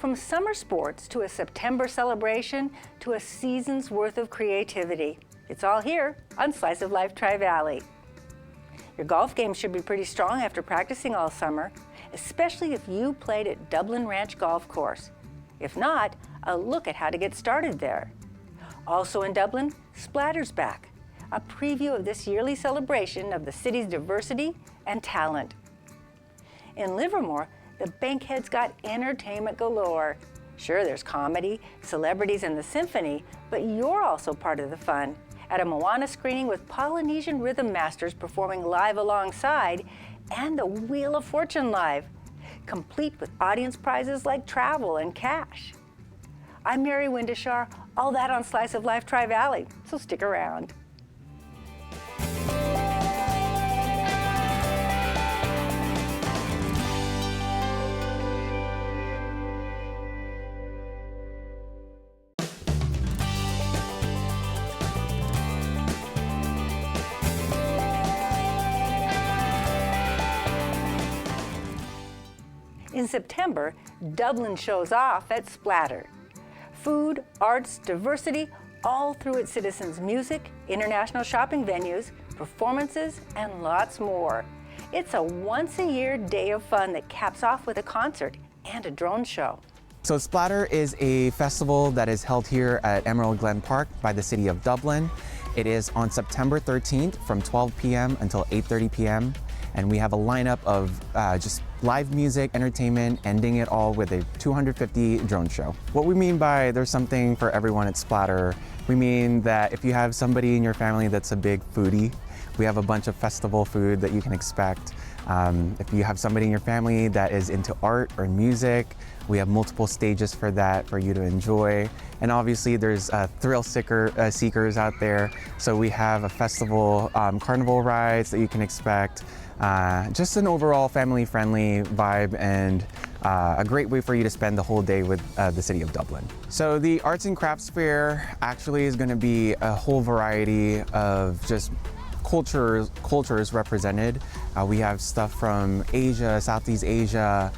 From summer sports to a September celebration to a season's worth of creativity, it's all here on Slice of Life Tri-Valley. Your golf game should be pretty strong after practicing all summer, especially if you played at Dublin Ranch Golf Course. If not, a look at how to get started there. Also in Dublin, Splatter's back, a preview of this yearly celebration of the city's diversity and talent. In Livermore, the Bankheads got entertainment galore. Sure, there's comedy, celebrities, and the symphony, but you're also part of the fun at a Moana screening with Polynesian rhythm masters performing live alongside, and the Wheel of Fortune live, complete with audience prizes like travel and cash. I'm Mary Windishar, all that on Slice of Life Tri-Valley, so stick around. In September, Dublin shows off at Splatter. Food, arts, diversity, all through its citizens' music, international shopping venues, performances, and lots more. It's a once-a-year day of fun that caps off with a concert and a drone show. So Splatter is a festival that is held here at Emerald Glen Park by the City of Dublin. It is on September 13th from 12 p.m. until 8:30 p.m. And we have a lineup of just live music, entertainment, ending it all with a 250 drone show. What we mean by there's something for everyone at Splatter, we mean that if you have somebody in your family that's a big foodie, we have a bunch of festival food that you can expect. If you have somebody in your family that is into art or music, we have multiple stages for that for you to enjoy. And obviously there's thrill seekers out there. So we have a festival carnival rides that you can expect. Just an overall family-friendly vibe and a great way for you to spend the whole day with the City of Dublin. So the Arts and Crafts Fair actually is going to be a whole variety of just cultures represented. We have stuff from Asia, Southeast Asia,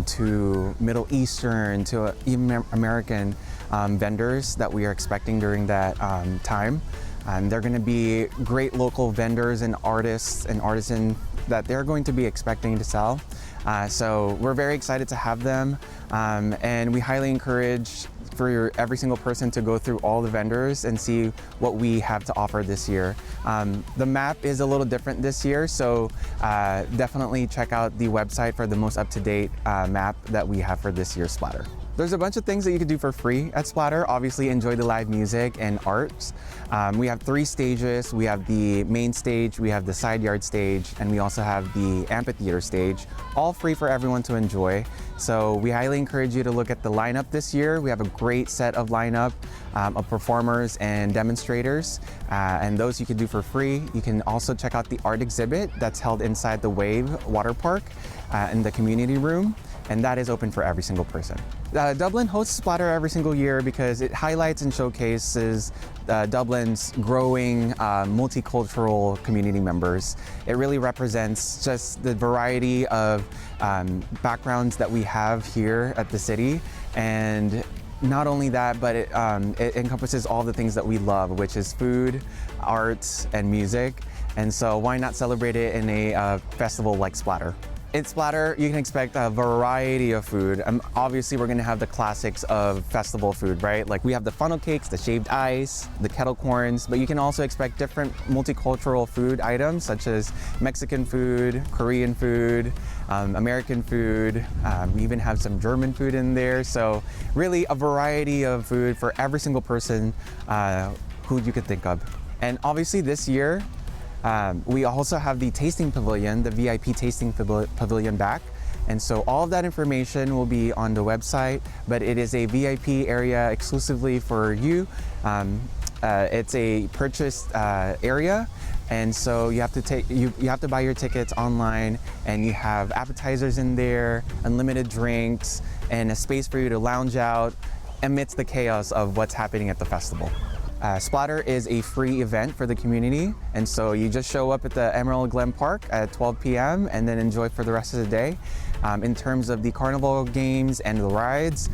to Middle Eastern, to even American vendors that we are expecting during that time. They're going to be great local vendors and artists and artisans that they're going to be expecting to sell. So we're very excited to have them, and we highly encourage for every single person to go through all the vendors and see what we have to offer this year. The map is a little different this year, so definitely check out the website for the most up-to-date map that we have for this year's Splatter. There's a bunch of things that you can do for free at Splatter. Obviously, enjoy the live music and arts. We have 3 stages. We have the main stage, we have the side yard stage, and we also have the amphitheater stage, all free for everyone to enjoy. So we highly encourage you to look at the lineup this year. We have a great set of lineup of performers and demonstrators, and those you can do for free. You can also check out the art exhibit that's held inside the Wave Water Park in the community room, and that is open for every single person. Dublin hosts Splatter every single year because it highlights and showcases Dublin's growing multicultural community members. It really represents just the variety of backgrounds that we have here at the city, and not only that, but it encompasses all the things that we love, which is food, arts, and music. And so why not celebrate it in a festival like Splatter? At Splatter, you can expect a variety of food. Obviously, we're gonna have the classics of festival food, right? Like we have the funnel cakes, the shaved ice, the kettle corns, but you can also expect different multicultural food items such as Mexican food, Korean food, American food. We even have some German food in there. So really a variety of food for every single person who you could think of. And obviously this year, we also have the tasting pavilion, the VIP tasting pavilion back. And so all of that information will be on the website, but it is a VIP area exclusively for you. It's a purchased area, and so you have to buy your tickets online, and you have appetizers in there, unlimited drinks, and a space for you to lounge out amidst the chaos of what's happening at the festival. Splatter is a free event for the community, and so you just show up at the Emerald Glen Park at 12 p.m. and then enjoy for the rest of the day. In terms of the carnival games and the rides,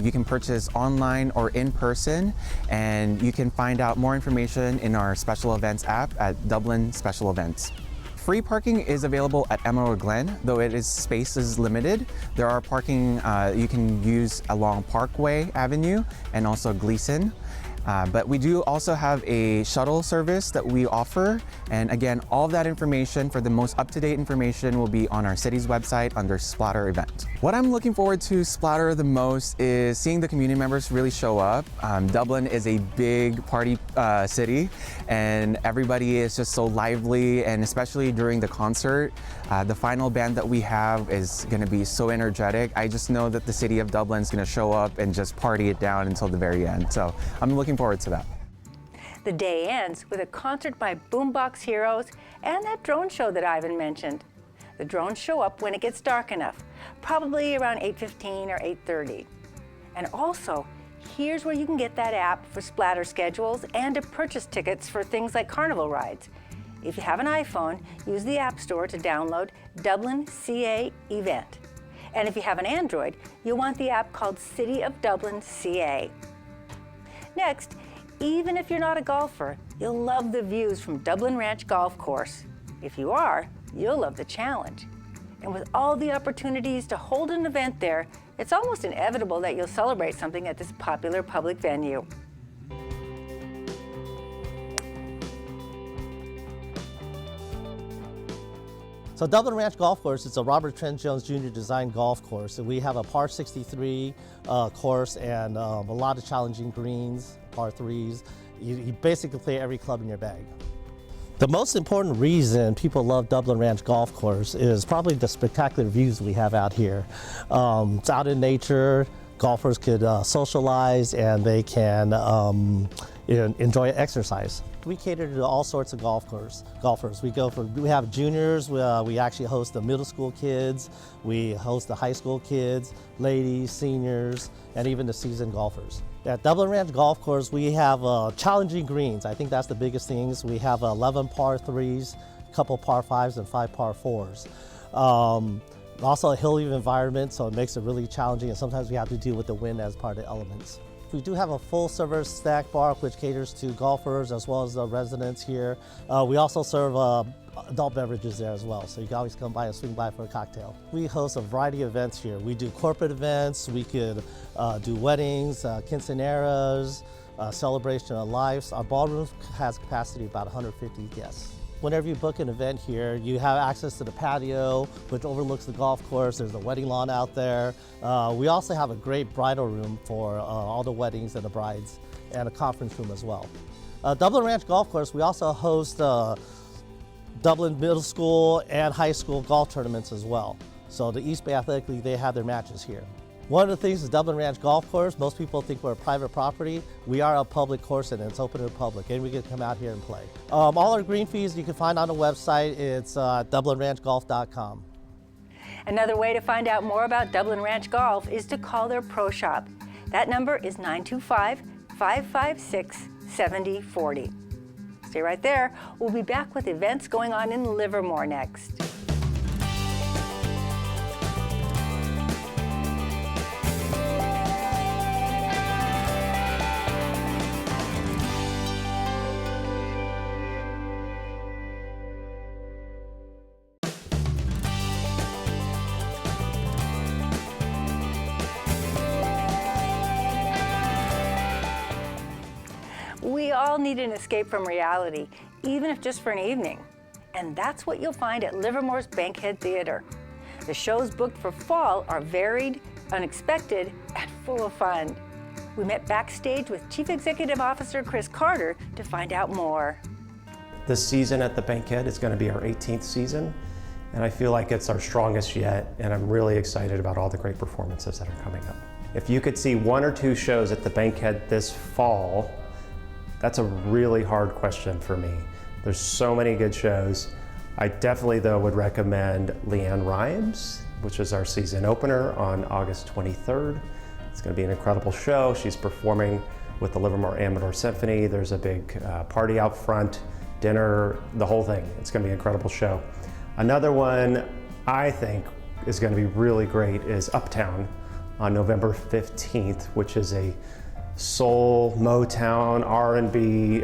you can purchase online or in person, and you can find out more information in our special events app at Dublin Special Events. Free parking is available at Emerald Glen, though space is limited. There are parking you can use along Parkway Avenue and also Gleason. But we do also have a shuttle service that we offer. And again, all of that information for the most up-to-date information will be on our city's website under Splatter event. What I'm looking forward to Splatter the most is seeing the community members really show up. Dublin is a big party city, and everybody is just so lively, and especially during the concert. The final band that we have is going to be so energetic. I just know that the city of Dublin is going to show up and just party it down until the very end. So I'm looking forward to that. The day ends with a concert by Boombox Heroes and that drone show that Ivan mentioned. The drones show up when it gets dark enough, probably around 8:15 or 8:30. And also, here's where you can get that app for Splatter schedules and to purchase tickets for things like carnival rides. If you have an iPhone, use the App Store to download Dublin CA Event. And if you have an Android, you'll want the app called City of Dublin CA. Next, even if you're not a golfer, you'll love the views from Dublin Ranch Golf Course. If you are, you'll love the challenge. And with all the opportunities to hold an event there, it's almost inevitable that you'll celebrate something at this popular public venue. So Dublin Ranch Golf Course is a Robert Trent Jones Jr. designed golf course. And we have a par 63 course and a lot of challenging greens, par 3s. You basically play every club in your bag. The most important reason people love Dublin Ranch Golf Course is probably the spectacular views we have out here. It's out in nature, golfers could socialize, and they can enjoy exercise. We cater to all sorts of golfers. We have juniors, we actually host the middle school kids, we host the high school kids, ladies, seniors, and even the seasoned golfers. At Dublin Ranch Golf Course, we have challenging greens. I think that's the biggest things. We have 11 par 3s, a couple par 5s, and 5 par 4s. Also a hilly environment, so it makes it really challenging, and sometimes we have to deal with the wind as part of the elements. We do have a full-service snack bar which caters to golfers as well as the residents here. We also serve adult beverages there as well, so you can always come by and swing by for a cocktail. We host a variety of events here. We do corporate events, we could do weddings, quinceañeras, celebration of lives. Our ballroom has capacity of about 150 guests. Whenever you book an event here, you have access to the patio, which overlooks the golf course. There's a wedding lawn out there. We also have a great bridal room for all the weddings and the brides, and a conference room as well. Dublin Ranch Golf Course, we also host Dublin Middle School and High School golf tournaments as well. So the East Bay Athletic League, they have their matches here. One of the things is Dublin Ranch Golf Course. Most people think we're a private property. We are a public course and it's open to the public, and we can come out here and play. All our green fees you can find on the website. It's dublinranchgolf.com. Another way to find out more about Dublin Ranch Golf is to call their pro shop. That number is 925-556-7040. Stay right there. We'll be back with events going on in Livermore next. We all need an escape from reality, even if just for an evening. And that's what you'll find at Livermore's Bankhead Theatre. The shows booked for fall are varied, unexpected, and full of fun. We met backstage with Chief Executive Officer Chris Carter to find out more. This season at the Bankhead is going to be our 18th season, and I feel like it's our strongest yet, and I'm really excited about all the great performances that are coming up. If you could see 1 or 2 shows at the Bankhead this fall, that's a really hard question for me. There's so many good shows. I definitely, though, would recommend Leanne Rimes, which is our season opener on August 23rd. It's going to be an incredible show. She's performing with the Livermore Amador Symphony. There's a big party out front, dinner, the whole thing. It's going to be an incredible show. Another one I think is going to be really great is Uptown on November 15th, which is a soul, Motown, R&B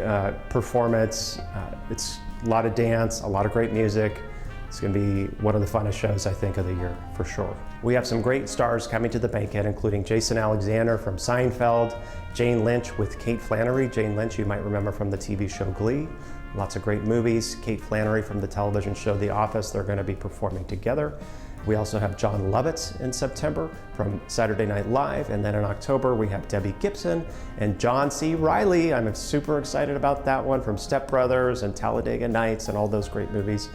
performance. It's a lot of dance, a lot of great music. It's going to be one of the funnest shows, I think, of the year, for sure. We have some great stars coming to the Bankhead, including Jason Alexander from Seinfeld, Jane Lynch with Kate Flannery. Jane Lynch, you might remember from the TV show Glee. Lots of great movies. Kate Flannery from the television show The Office. They're going to be performing together. We also have Jon Lovitz in September from Saturday Night Live. And then in October, we have Debbie Gibson and John C. Reilly. I'm super excited about that one, from Step Brothers and Talladega Nights and all those great movies.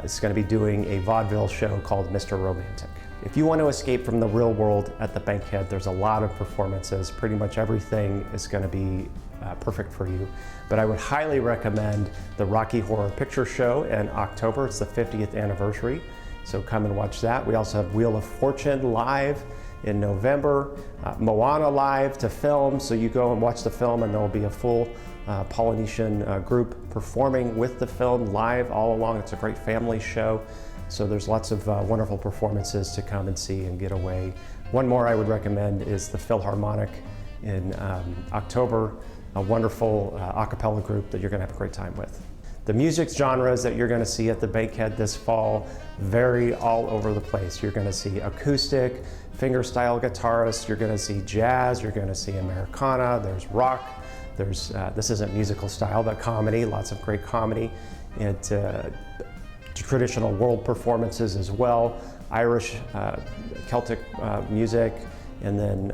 It's going to be doing a vaudeville show called Mr. Romantic. If you want to escape from the real world at the Bankhead, there's a lot of performances. Pretty much everything is going to be perfect for you. But I would highly recommend the Rocky Horror Picture Show in October. It's the 50th anniversary, so come and watch that. We also have Wheel of Fortune live in November, Moana live to film, so you go and watch the film and there'll be a full Polynesian group performing with the film live all along. It's a great family show, so there's lots of wonderful performances to come and see and get away. One more I would recommend is the Philharmonic in October, a wonderful a cappella group that you're going to have a great time with. The music genres that you're going to see at the Bankhead this fall vary all over the place. You're going to see acoustic, fingerstyle guitarists, you're going to see jazz, you're going to see Americana, there's rock, there's, this isn't musical style, but comedy, lots of great comedy, and traditional world performances as well, Irish, Celtic music, and then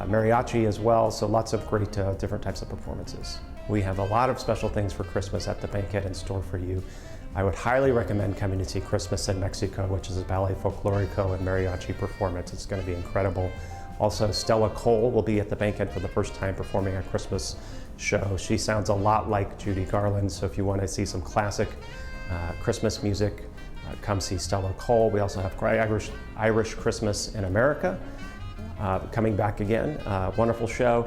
mariachi as well, so lots of great different types of performances. We have a lot of special things for Christmas at the Bankhead in store for you. I would highly recommend coming to see Christmas in Mexico, which is a ballet folklorico and mariachi performance. It's going to be incredible. Also, Stella Cole will be at the Bankhead for the first time performing a Christmas show. She sounds a lot like Judy Garland, so if you want to see some classic Christmas music, come see Stella Cole. We also have Irish Christmas in America coming back again. Wonderful show,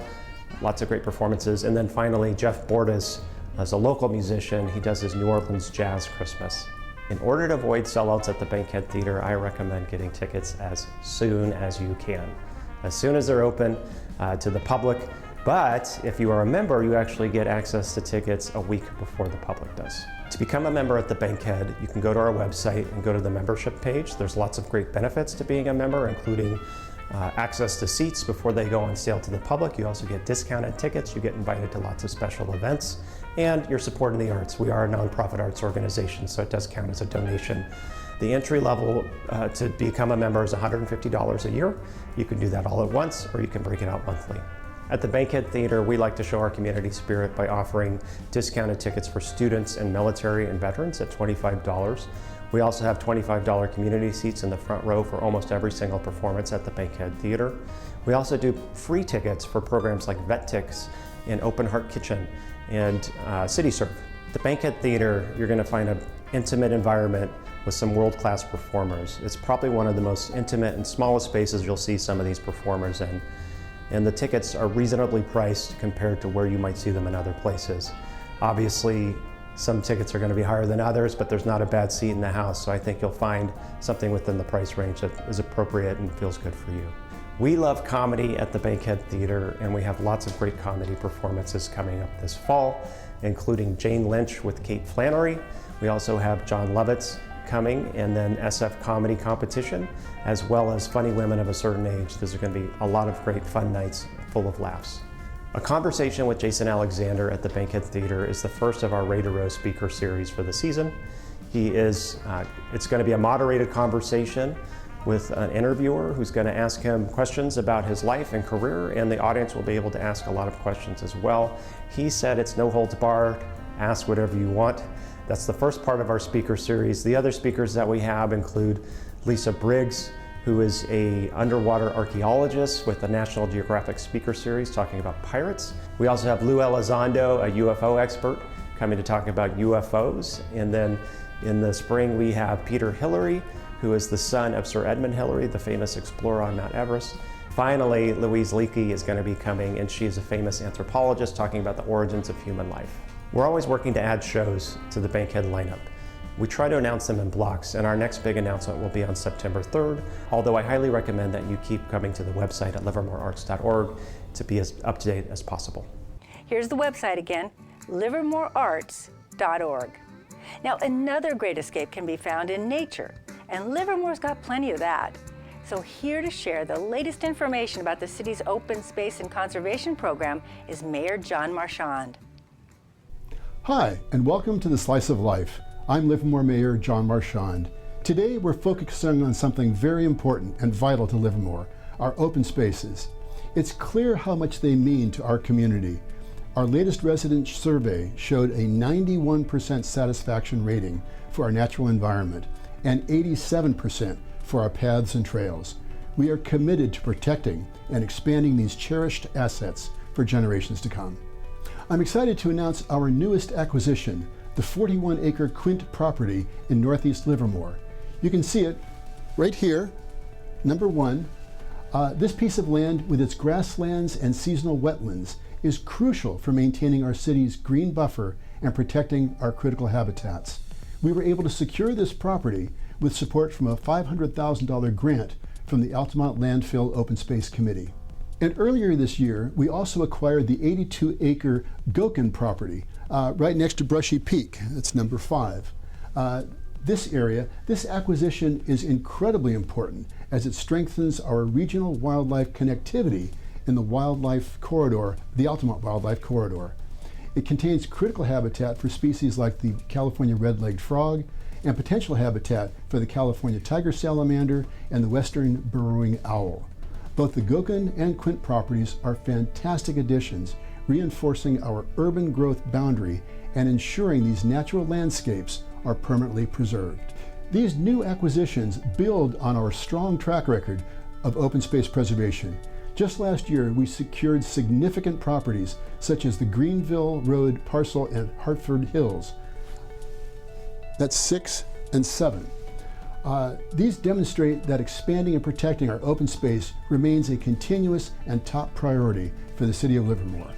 lots of great performances. And then finally, Jeff Bordas, as a local musician, he does his New Orleans Jazz Christmas. In order to avoid sellouts at the Bankhead Theater, I recommend getting tickets as soon as you can. As soon as they're open to the public, but if you are a member, you actually get access to tickets a week before the public does. To become a member at the Bankhead, you can go to our website and go to the membership page. There's lots of great benefits to being a member, including access to seats before they go on sale to the public. You also get discounted tickets, you get invited to lots of special events, and you're supporting the arts. We are a nonprofit arts organization, so it does count as a donation. The entry level to become a member is $150 a year. You can do that all at once, or you can break it out monthly. At the Bankhead Theater, we like to show our community spirit by offering discounted tickets for students and military and veterans at $25. We also have $25 community seats in the front row for almost every single performance at the Bankhead Theater. We also do free tickets for programs like Vet Tix and Open Heart Kitchen and CityServe. At the Bankhead Theater, you're going to find an intimate environment with some world-class performers. It's probably one of the most intimate and smallest spaces you'll see some of these performers in. And the tickets are reasonably priced compared to where you might see them in other places. Obviously, some tickets are going to be higher than others, but there's not a bad seat in the house, so I think you'll find something within the price range that is appropriate and feels good for you. We love comedy at the Bankhead Theater, and we have lots of great comedy performances coming up this fall, including Jane Lynch with Kate Flannery. We also have Jon Lovitz coming, and then SF Comedy Competition, as well as Funny Women of a Certain Age. Those are going to be a lot of great fun nights full of laughs. A Conversation with Jason Alexander at the Bankhead Theater is the first of our Ray to Rose speaker series for the season. It's going to be a moderated conversation with an interviewer who's going to ask him questions about his life and career, and the audience will be able to ask a lot of questions as well. He said it's no holds barred, ask whatever you want. That's the first part of our speaker series. The other speakers that we have include Lisa Briggs, who is an underwater archaeologist with the National Geographic Speaker Series talking about pirates. We also have Lou Elizondo, a UFO expert, coming to talk about UFOs. And then in the spring, we have Peter Hillary, who is the son of Sir Edmund Hillary, the famous explorer on Mount Everest. Finally, Louise Leakey is going to be coming, and she is a famous anthropologist talking about the origins of human life. We're always working to add shows to the Bankhead lineup. We try to announce them in blocks, and our next big announcement will be on September 3rd, although I highly recommend that you keep coming to the website at livermorearts.org to be as up to date as possible. Here's the website again, livermorearts.org. Now, another great escape can be found in nature, and Livermore's got plenty of that. So here to share the latest information about the city's open space and conservation program is Mayor John Marchand. Hi, and welcome to the Slice of Life. I'm Livermore Mayor John Marchand. Today we're focusing on something very important and vital to Livermore, our open spaces. It's clear how much they mean to our community. Our latest resident survey showed a 91% satisfaction rating for our natural environment and 87% for our paths and trails. We are committed to protecting and expanding these cherished assets for generations to come. I'm excited to announce our newest acquisition, the 41-acre Quint property in Northeast Livermore. You can see it right here, number 1. This piece of land with its grasslands and seasonal wetlands is crucial for maintaining our city's green buffer and protecting our critical habitats. We were able to secure this property with support from a $500,000 grant from the Altamont Landfill Open Space Committee. And earlier this year, we also acquired the 82-acre Gokin property right next to Brushy Peak. That's number 5. This acquisition is incredibly important as it strengthens our regional wildlife connectivity in the wildlife corridor, the Altamont Wildlife Corridor. It contains critical habitat for species like the California red-legged frog and potential habitat for the California tiger salamander and the western burrowing owl. Both the Gokin and Quint properties are fantastic additions, reinforcing our urban growth boundary and ensuring these natural landscapes are permanently preserved. These new acquisitions build on our strong track record of open space preservation. Just last year, we secured significant properties such as the Greenville Road parcel and Hartford Hills. That's 6 and 7. These demonstrate that expanding and protecting our open space remains a continuous and top priority for the City of Livermore.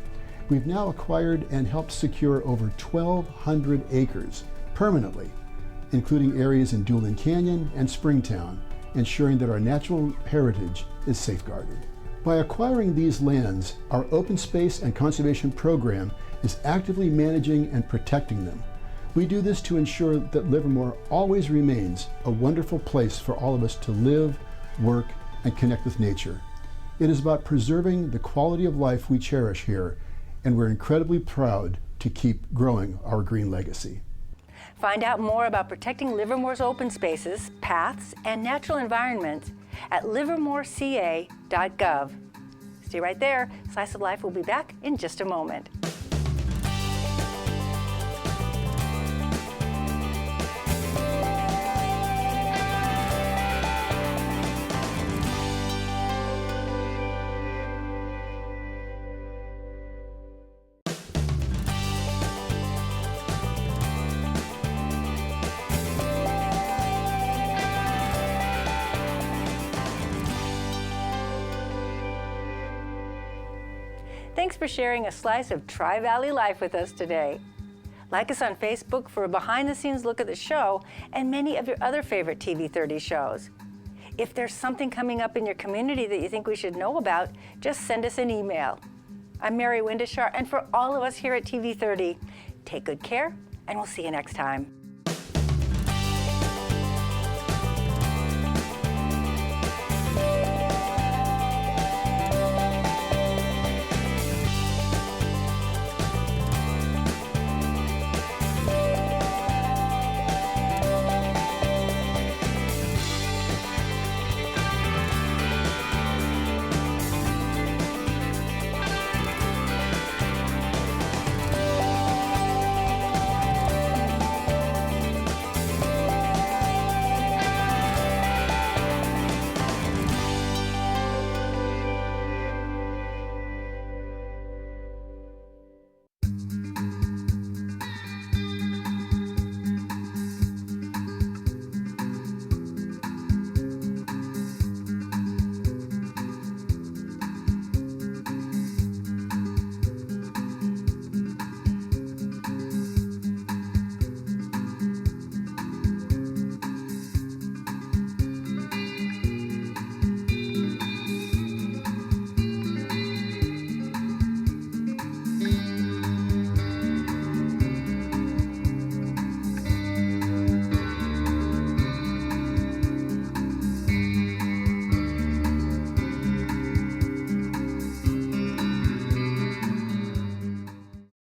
We've now acquired and helped secure over 1,200 acres permanently, including areas in Dublin Canyon and Springtown, ensuring that our natural heritage is safeguarded. By acquiring these lands, our open space and conservation program is actively managing and protecting them. We do this to ensure that Livermore always remains a wonderful place for all of us to live, work, and connect with nature. It is about preserving the quality of life we cherish here, and we're incredibly proud to keep growing our green legacy. Find out more about protecting Livermore's open spaces, paths, and natural environments at livermoreca.gov. Stay right there. Slice of Life will be back in just a moment. Thanks for sharing a slice of Tri-Valley life with us today. Like us on Facebook for a behind-the-scenes look at the show and many of your other favorite TV 30 shows. If there's something coming up in your community that you think we should know about, just send us an email. I'm Mary Windishar, and for all of us here at TV 30, take good care, and we'll see you next time.